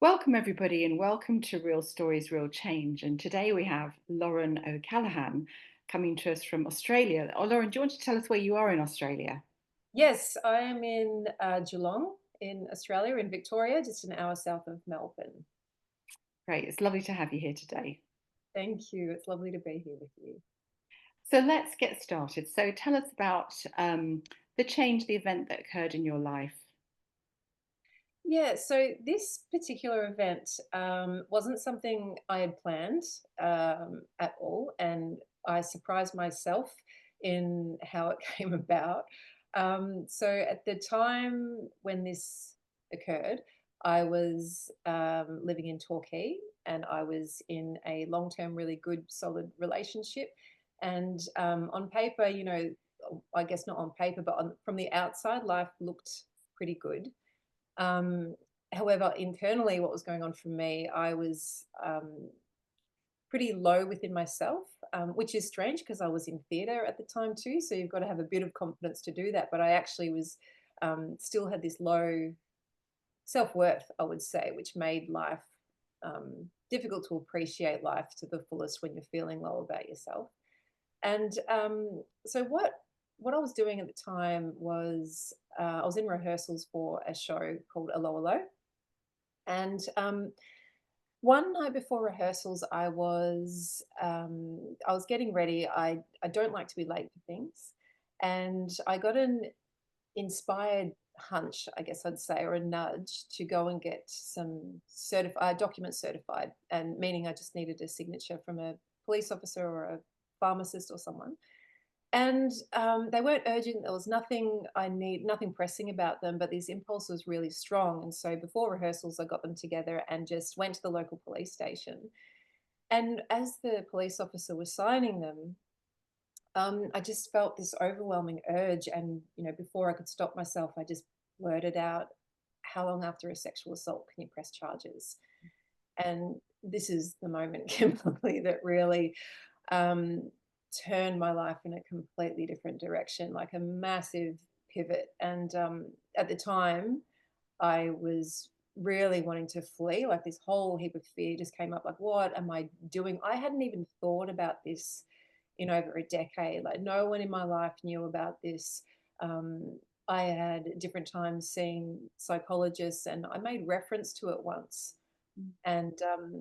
Welcome, everybody, and welcome to Real Stories, Real Change. And today we have Lauren O'Callaghan coming to us from Australia. Oh, Lauren, do you want to tell us where you are in Australia? Yes, I am in Geelong in Australia, in Victoria, just an hour south of Melbourne. Great, it's lovely to have you here today. Thank you. It's lovely to be here with you. So let's get started. So tell us about the change, the event that occurred in your life. Yeah, so this particular event wasn't something I had planned at all, and I surprised myself in how it came about. So at the time when this occurred, I was living in Torquay, and I was in a long-term, really good, solid relationship. And on paper, I guess not on paper, but from the outside, life looked pretty good. um, However, internally, what was going on for me, I was pretty low within myself, which is strange because I was in theatre at the time too. So you've got to have a bit of confidence to do that. But I actually was still had this low self worth, I would say, which made life difficult to appreciate life to the fullest when you're feeling low about yourself. And so what I was doing at the time was I was in rehearsals for a show called A Lower Low. And one night before rehearsals, I was getting ready. I don't like to be late for things, and I got an inspired hunch, I guess I'd say, or a nudge to go and get some documents certified, and meaning I just needed a signature from a police officer or a pharmacist or someone. And they weren't urgent. There was nothing pressing about them, but this impulse was really strong. And so before rehearsals, I got them together and just went to the local police station. And as the police officer was signing them, I just felt this overwhelming urge. And, before I could stop myself, I just blurted out, "How long after a sexual assault can you press charges?" And this is the moment, Kimberly, that really um, turned my life in a completely different direction, like a massive pivot. And at the time, I was really wanting to flee. Like this whole heap of fear just came up. Like, what am I doing? I hadn't even thought about this in over a decade. Like, no one in my life knew about this. Um, I had at different times seen psychologists, and I made reference to it once, and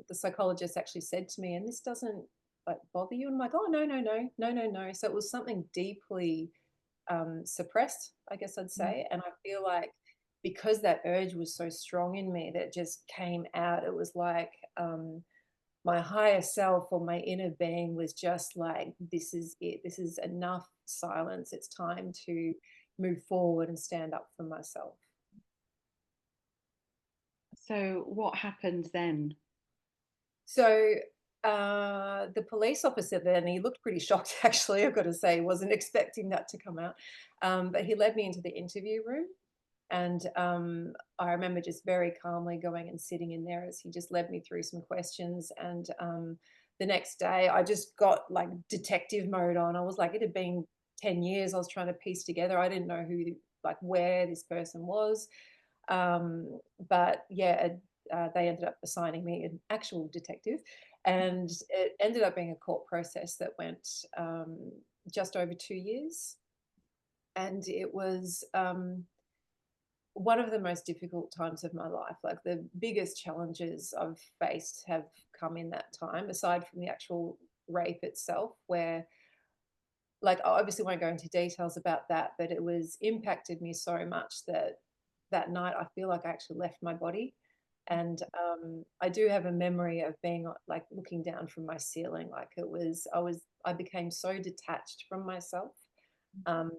the psychologist actually said to me, "And this doesn't like bother you?" And I'm like, "Oh, no, no, no, no, no, no." So it was something deeply suppressed, I guess I'd Mm. say. And I feel like because that urge was so strong in me that just came out, it was like my higher self or my inner being was just like, "This is it. This is enough silence. It's time to move forward and stand up for myself." So, what happened then? So, the police officer then, he looked pretty shocked actually, I've got to say, he wasn't expecting that to come out. But he led me into the interview room, and I remember just very calmly going and sitting in there as he just led me through some questions. And the next day, I just got like detective mode on. I was like, it had been 10 years I was trying to piece together. I didn't know like, where this person was. But yeah, they ended up assigning me an actual detective, and it ended up being a court process that went just over 2 years. And it was one of the most difficult times of my life. Like the biggest challenges I've faced have come in that time, aside from the actual rape itself, where, like, I obviously won't go into details about that, but it was impacted me so much that that night I feel like I actually left my body. And I do have a memory of being like looking down from my ceiling, like I became so detached from myself.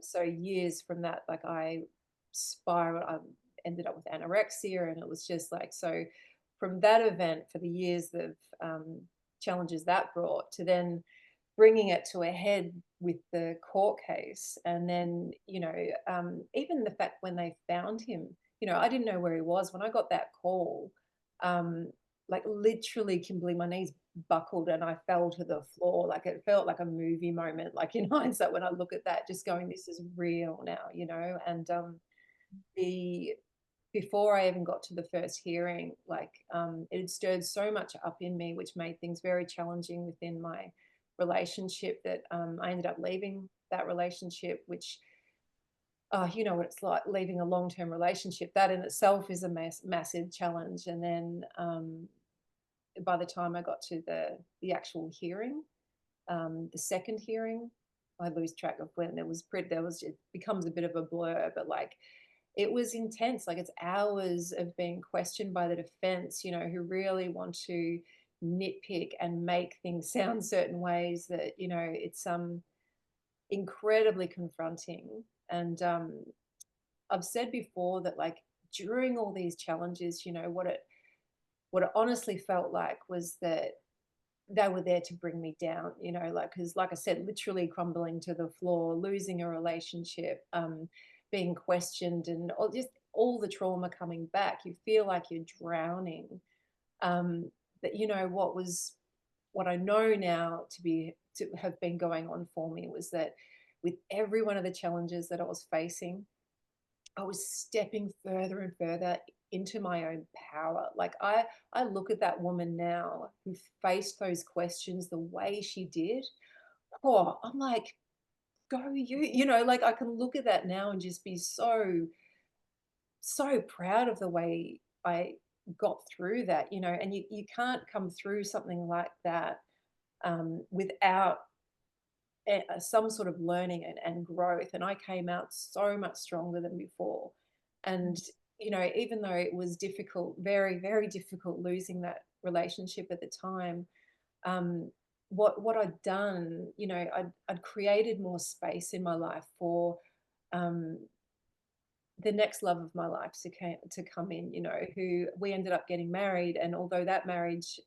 So years from that, like I spiraled. I ended up with anorexia, and it was just like so. From that event, for the years of challenges that brought, to then bringing it to a head with the court case. And then, even the fact when they found him, I didn't know where he was. When I got that call, um, like literally, Kimberly, my knees buckled and I fell to the floor. Like it felt like a movie moment, like in hindsight, when I look at that, just going, this is real now, and the before I even got to the first hearing, like, it had stirred so much up in me, which made things very challenging within my relationship that I ended up leaving that relationship, which, you know what it's like leaving a long-term relationship. That in itself is a massive challenge. And then by the time I got to the actual hearing, the second hearing, I lose track of when there was it becomes a bit of a blur, but like it was intense. Like it's hours of being questioned by the defense, you know, who really want to nitpick and make things sound certain ways that, you know, it's incredibly confronting. And I've said before that like during all these challenges, you know, what it honestly felt like was that they were there to bring me down, you know, like, because like I said, literally crumbling to the floor, losing a relationship, being questioned, and just all the trauma coming back. You feel like you're drowning. But you know what I know now to have been going on for me was that with every one of the challenges that I was facing, I was stepping further and further into my own power. Like I look at that woman now who faced those questions the way she did. Oh, I'm like, go you. You know, like I can look at that now and just be so proud of the way I got through that, you know, and you can't come through something like that without some sort of learning and growth. And I came out so much stronger than before. And, you know, even though it was difficult, very, very difficult losing that relationship at the time, um, what I'd done, you know, I'd created more space in my life for um, the next love of my life to come in, you know, who we ended up getting married. And although that marriage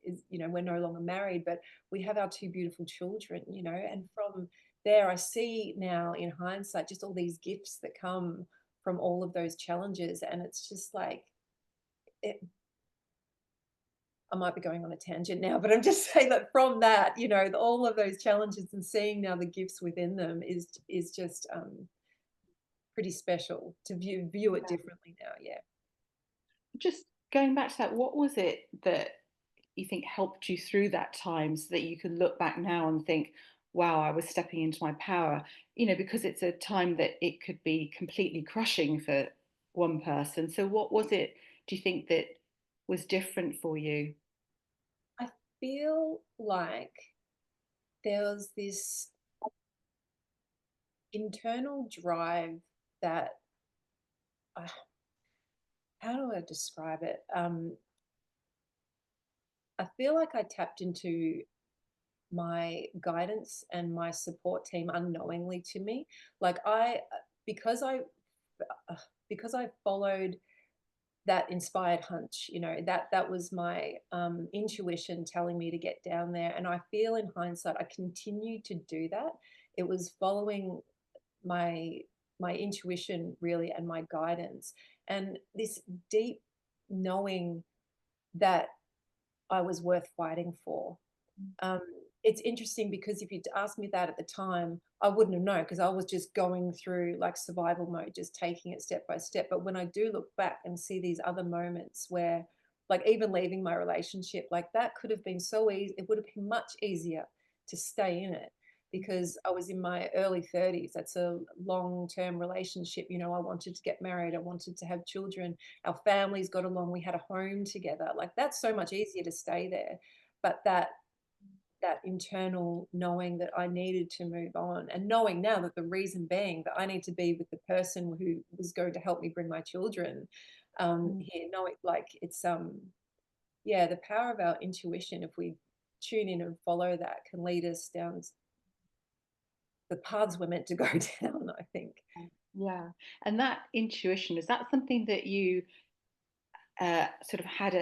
is, you know, we're no longer married, but we have our two beautiful children, you know, and from there, I see now in hindsight just all these gifts that come from all of those challenges. And it's just like, it, I might be going on a tangent now, but I'm just saying that from that, you know, all of those challenges and seeing now the gifts within them is just pretty special to view it differently now. Yeah. Just going back to that, what was it that you think helped you through that time so that you can look back now and think, wow, I was stepping into my power? You know, because it's a time that it could be completely crushing for one person. So, what was it, do you think, that was different for you? I feel like there was this internal drive that uh, how do I describe it? I feel like I tapped into my guidance and my support team unknowingly to me. Like because I uh, because I followed that inspired hunch, you know, that was my intuition telling me to get down there. And I feel in hindsight I continued to do that. It was following my my intuition really and my guidance, and this deep knowing that I was worth fighting for. um, it's interesting because if you'd asked me that at the time, I wouldn't have known because I was just going through like survival mode, just taking it step by step. But when I do look back and see these other moments where, like, even leaving my relationship, like that could have been so easy, it would have been much easier to stay in it because I was in my early 30s. That's a long term relationship. You know, I wanted to get married, I wanted to have children, our families got along, we had a home together. Like, that's so much easier to stay there. But that internal knowing that I needed to move on, and knowing now that the reason being that I need to be with the person who was going to help me bring my children Mm. here. Knowing like it's yeah, the power of our intuition, if we tune in and follow that, can lead us down the paths we're meant to go down, I think. Yeah. And that intuition, is that something that you sort of had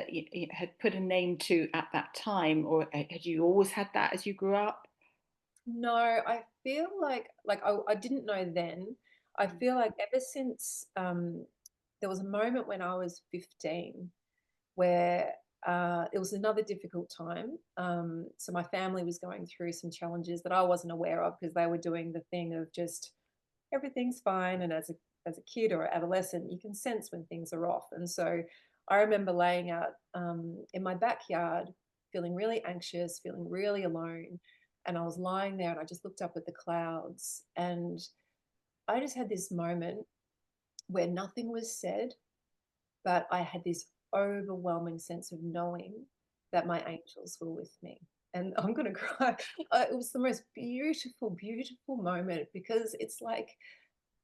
put a name to at that time, or had you always had that as you grew up? No, I feel like I didn't know then. I feel like ever since there was a moment when I was 15 where it was another difficult time. So my family was going through some challenges that I wasn't aware of because they were doing the thing of just everything's fine. And as a as a kid or adolescent, you can sense when things are off. And so I remember laying out in my backyard, feeling really anxious, feeling really alone. And I was lying there and I just looked up at the clouds and I just had this moment where nothing was said, but I had this overwhelming sense of knowing that my angels were with me. And I'm going to cry. It was the most beautiful, beautiful moment because it's like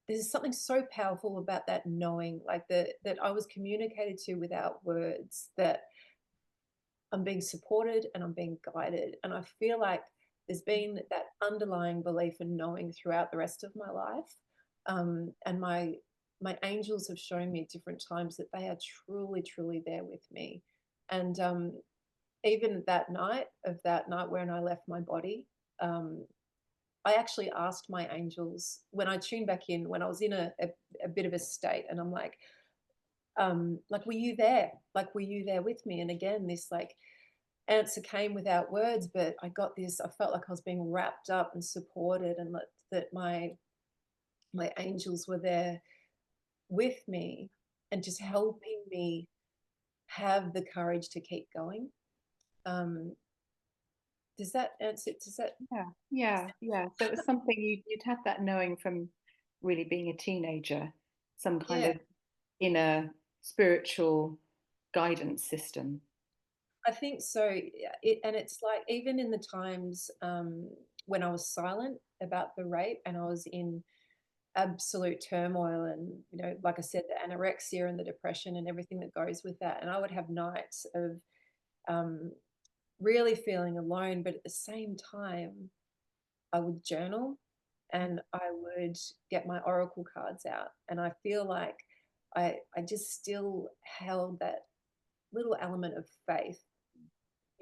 there's something so powerful about that knowing, like that I was communicated to without words, that I'm being supported and I'm being guided. And I feel like there's been that underlying belief and knowing throughout the rest of my life. And my angels have shown me at different times that they are truly, truly there with me. And even that night when I left my body, um, I actually asked my angels when I tuned back in, when I was in a bit of a state, and I'm like, were you there? Like, were you there with me? And again, this like answer came without words, but I felt like I was being wrapped up and supported, and that my angels were there with me and just helping me have the courage to keep going. Um, does that answer? Yeah, yeah, yeah. So it was something you'd had that knowing from really being a teenager, some kind Yeah, of inner spiritual guidance system. I think so. Yeah, and it's like even in the times when I was silent about the rape and I was in absolute turmoil and like I said, the anorexia and the depression and everything that goes with that, and I would have nights of um, really feeling alone, but at the same time I would journal and I would get my oracle cards out, and I feel like I just still held that little element of faith,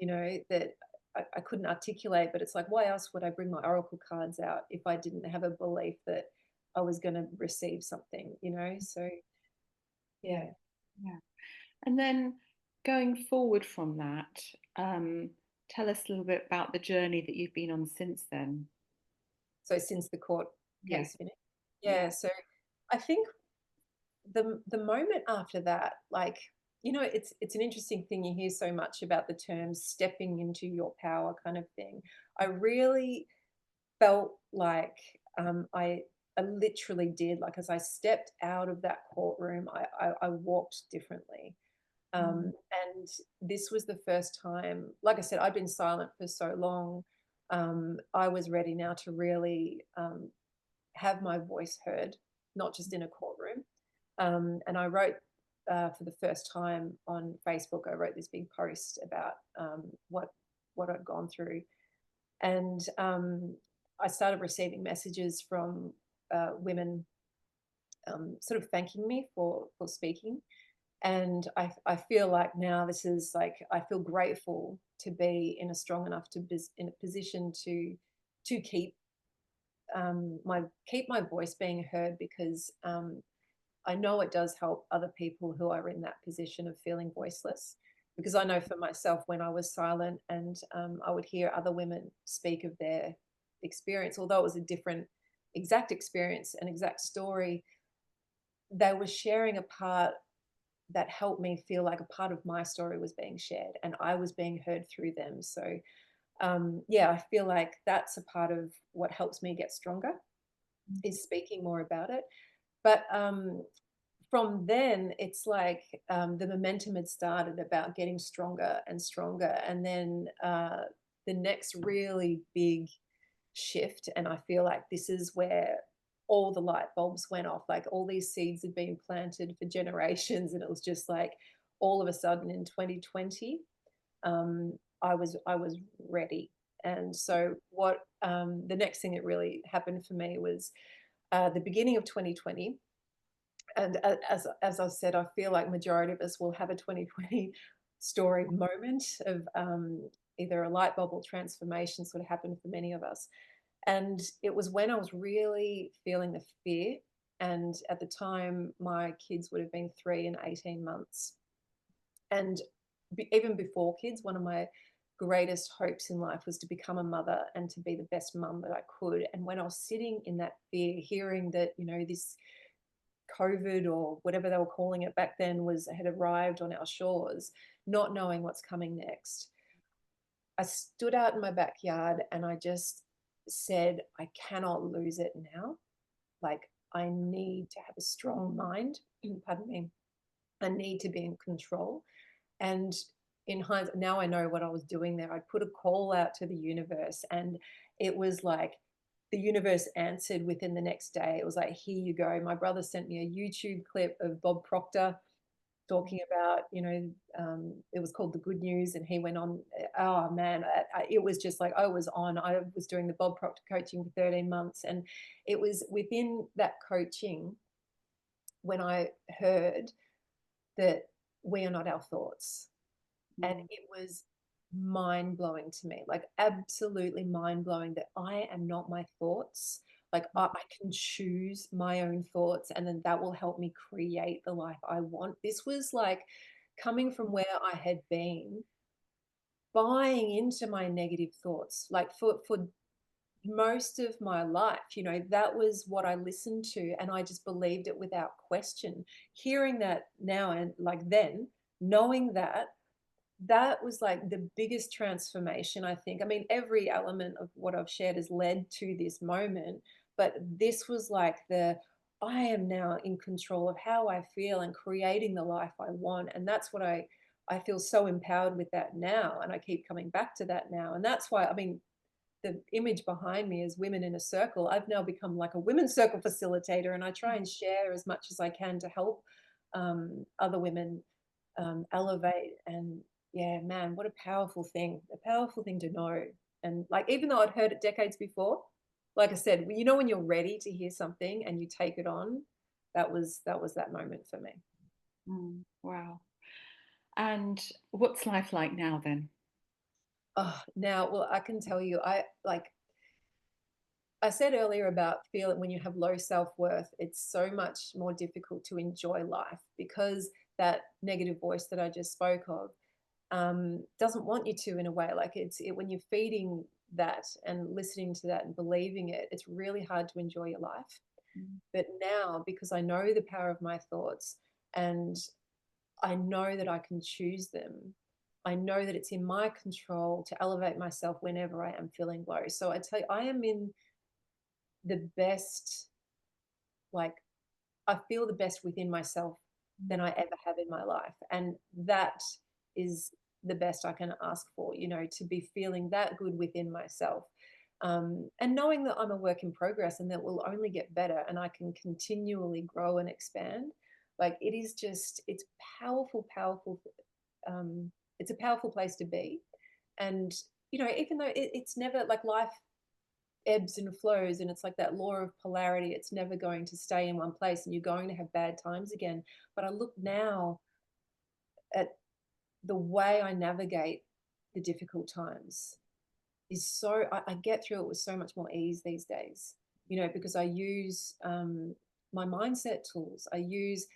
that I couldn't articulate, but it's like, why else would I bring my oracle cards out if I didn't have a belief that I was going to receive something? So, Yeah, yeah. yeah. And then going forward from that, um, tell us a little bit about the journey that you've been on since then. So, since the court Yeah, case finished, yeah, yeah. So, I think the moment after that, like, it's an interesting thing. You hear so much about the term stepping into your power kind of thing. I really felt like I literally did. Like as I stepped out of that courtroom, I walked differently. mm, And this was the first time, like I said, I'd been silent for so long. I was ready now to really have my voice heard, not just in a courtroom. And I wrote for the first time on Facebook. I wrote this big post about what I'd gone through, and I started receiving messages from women sort of thanking me for speaking. And I feel like now this is like I feel grateful to be in a strong enough in a position to keep my voice being heard, because I know it does help other people who are in that position of feeling voiceless. Because I know for myself, when I was silent and I would hear other women speak of their experience, although it was a different exact experience, an exact story, they were sharing a part that helped me feel like a part of my story was being shared and I was being heard through them. So, yeah, I feel like that's a part of what helps me get stronger, is speaking more about it. But from then, it's like the momentum had started about getting stronger and stronger. And then the next really big shift, and I feel like this is where all the light bulbs went off. Like all these seeds had been planted for generations, and it was just like all of a sudden in 2020, I was ready. And so what the next thing that really happened for me was the beginning of 2020. And as I said, I feel like majority of us will have a 2020 story moment of either a light bulb or transformation sort of happened for many of us. And it was when I was really feeling the fear. And at the time, my kids would have been 3 and 18 months. And even before kids, one of my greatest hopes in life was to become a mother and to be the best mum that I could. And when I was sitting in that fear, hearing that, this COVID or whatever they were calling it back then had arrived on our shores, not knowing what's coming next. I stood out in my backyard and I just said, I cannot lose it now. Like, I need to have a strong mind. Pardon me. I need to be in control. And in hindsight, now I know what I was doing there. I put a call out to the universe, and it was like the universe answered within the next day. It was like, here you go. My brother sent me a YouTube clip of Bob Proctor talking about, it was called The Good News, and he went on. Oh man, it was just like I was on. I was doing the Bob Proctor coaching for 13 months, and it was within that coaching when I heard that we are not our thoughts. And Mm, it was mind blowing to me, like absolutely mind blowing that I am not my thoughts. Like I can choose my own thoughts, and then that will help me create the life I want. This was like coming from where I had been buying into my negative thoughts, like for most of my life, that was what I listened to, and I just believed it without question. Hearing that now and like then, knowing that, that was like the biggest transformation, I think. I mean, every element of what I've shared has led to this moment, but this was like I am now in control of how I feel and creating the life I want. And that's what I feel so empowered with that now. And I keep coming back to that now. And that's why, I mean, the image behind me is women in a circle. I've now become like a women's circle facilitator, and I try and share as much as I can to help other women elevate. And yeah, man, what a powerful thing to know. And like, even though I'd heard it decades before, like I said, when you're ready to hear something and you take it on, that was that moment for me. wow. And what's life like now then? Oh, now, well, I can tell you, I said earlier about feeling when you have low self-worth, it's so much more difficult to enjoy life because that negative voice that I just spoke of doesn't want you to, in a way. Like when you're feeding that and listening to that and believing it, it's really hard to enjoy your life. Mm, But now, because I know the power of my thoughts and I know that I can choose them, I know that it's in my control to elevate myself whenever I am feeling low. So I tell you, I am in the best, like, I feel the best within myself than I ever have in my life. And that is the best I can ask for, to be feeling that good within myself. And knowing that I'm a work in progress and that will only get better and I can continually grow and expand. Like, it is just, it's powerful, powerful. It's a powerful place to be. And, even though it's never like life ebbs and flows, and it's like that law of polarity, it's never going to stay in one place and you're going to have bad times again. But I look now at the way I navigate the difficult times is so I get through it with so much more ease these days, because I use my mindset tools. I use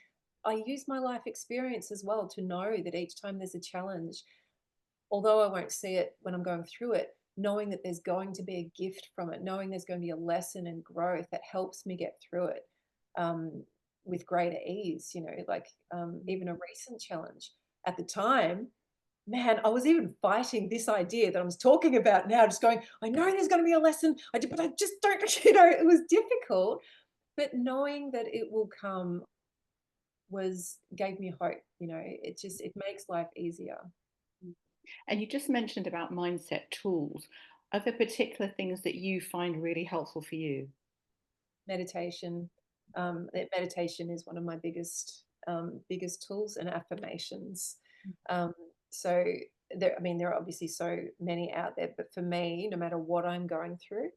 my life experience as well to know that each time there's a challenge, although I won't see it when I'm going through it, knowing that there's going to be a gift from it, knowing there's going to be a lesson and growth that helps me get through it um, with greater ease. Like even a recent challenge at the time, man, I was even fighting this idea that I was talking about now, just going, I know there's going to be a lesson, but I just don't, it was difficult. But knowing that it will come gave me hope. It makes life easier. mm. And you just mentioned about mindset tools. Are there particular things that you find really helpful for you? Meditation. Meditation is one of my biggest tools, and affirmations. Um, so there are obviously so many out there, but for me, no matter what I'm going through,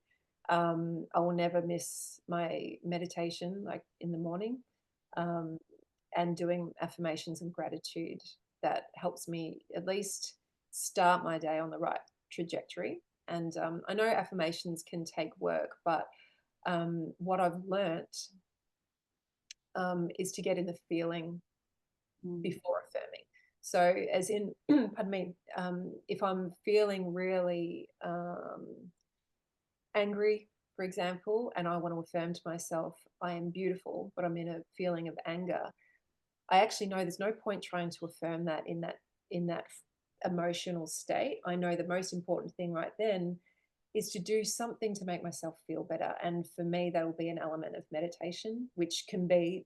I will never miss my meditation, like in the morning, um, and doing affirmations and gratitude. That helps me at least start my day on the right trajectory. And I know affirmations can take work, but what I've learnt is to get in the feeling Mm, before affirming. So, as in, pardon me, if I'm feeling really angry, for example, and I want to affirm to myself, I am beautiful, but I'm in a feeling of anger, I actually know there's no point trying to affirm that in that emotional state. I know the most important thing right then is to do something to make myself feel better. And for me, that will be an element of meditation, which can be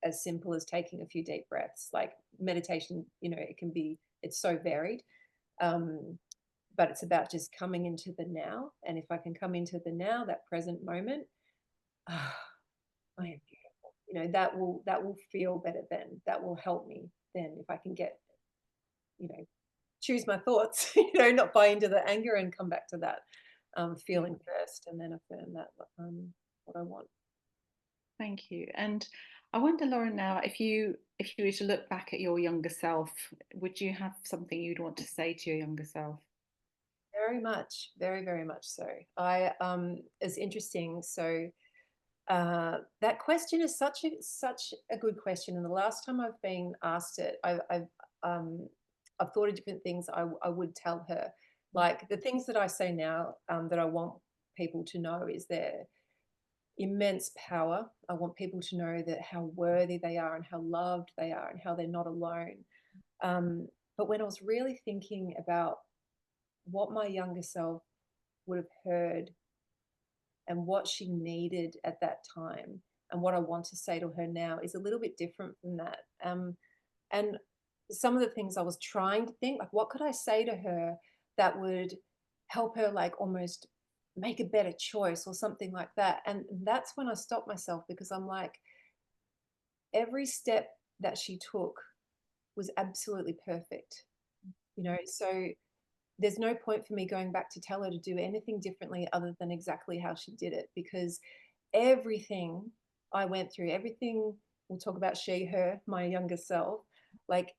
as simple as taking a few deep breaths. Like meditation, it can be, it's so varied. Um, but it's about just coming into the now. And if I can come into the now, that present moment, ah, I am beautiful. That will feel better then. That will help me then if I can get, you know, choose my thoughts, not buy into the anger and come back to that Yeah. feeling first and then affirm that what I want. Thank you. And I wonder, Lauren, now if you were to look back at your younger self, would you have something you'd want to say to your younger self? Very much, very, very much so. It's interesting. So that question is such a good question. And the last time I've been asked it, um, I've thought of different things I would tell her. Like the things that I say now that I want people to know is their immense power. I want people to know that how worthy they are and how loved they are and how they're not alone. Um, but when I was really thinking about what my younger self would have heard and what she needed at that time and what I want to say to her now is a little bit different from that. And some of the things I was trying to think, like, what could I say to her that would help her, like, almost make a better choice or something like that? And that's when I stopped myself because I'm like, every step that she took was absolutely perfect, So there's no point for me going back to tell her to do anything differently other than exactly how she did it because everything I went through, everything we'll talk about she, her, my younger self, like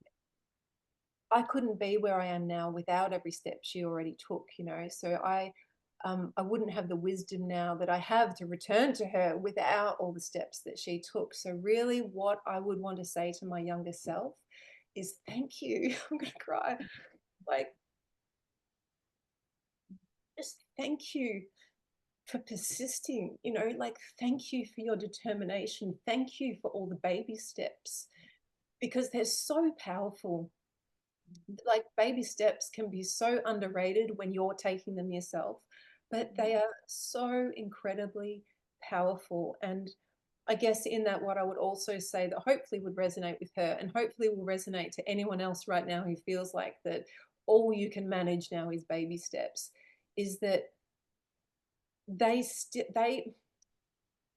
I couldn't be where I am now without every step she already took. So I wouldn't have the wisdom now that I have to return to her without all the steps that she took. So really what I would want to say to my younger self is thank you. I'm gonna cry. Like just thank you for persisting, like thank you for your determination. Thank you for all the baby steps because they're so powerful. Like baby steps can be so underrated when you're taking them yourself, but they are so incredibly powerful. And I guess in that, what I would also say that hopefully would resonate with her and hopefully will resonate to anyone else right now who feels like that all you can manage now is baby steps is that they st- they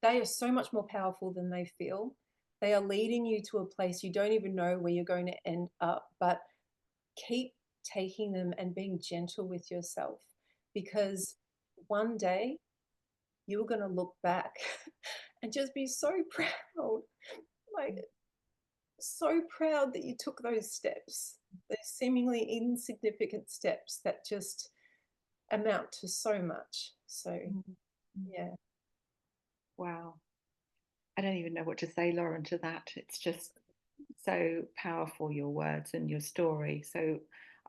are so much more powerful than they feel. They are leading you to a place you don't even know where you're going to end up, but keep taking them and being gentle with yourself because one day you're going to look back and just be so proud, like so proud that you took those steps, those seemingly insignificant steps that just amount to so much. So, Mhm. yeah. Wow. I don't even know what to say, Lauren, to that. It's just so powerful, your words and your story. So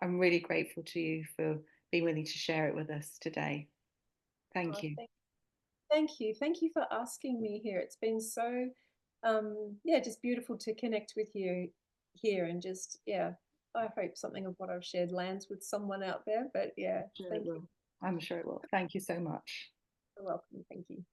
I'm really grateful to you for being willing to share it with us today. Oh, Thank you. thank you. Thank you for asking me here. It's been so, yeah, just beautiful to connect with you here and just, yeah, I hope something of what I've shared lands with someone out there. But yeah, Sure it thank you. will. I'm sure it will. Thank you so much. You're welcome. Thank you.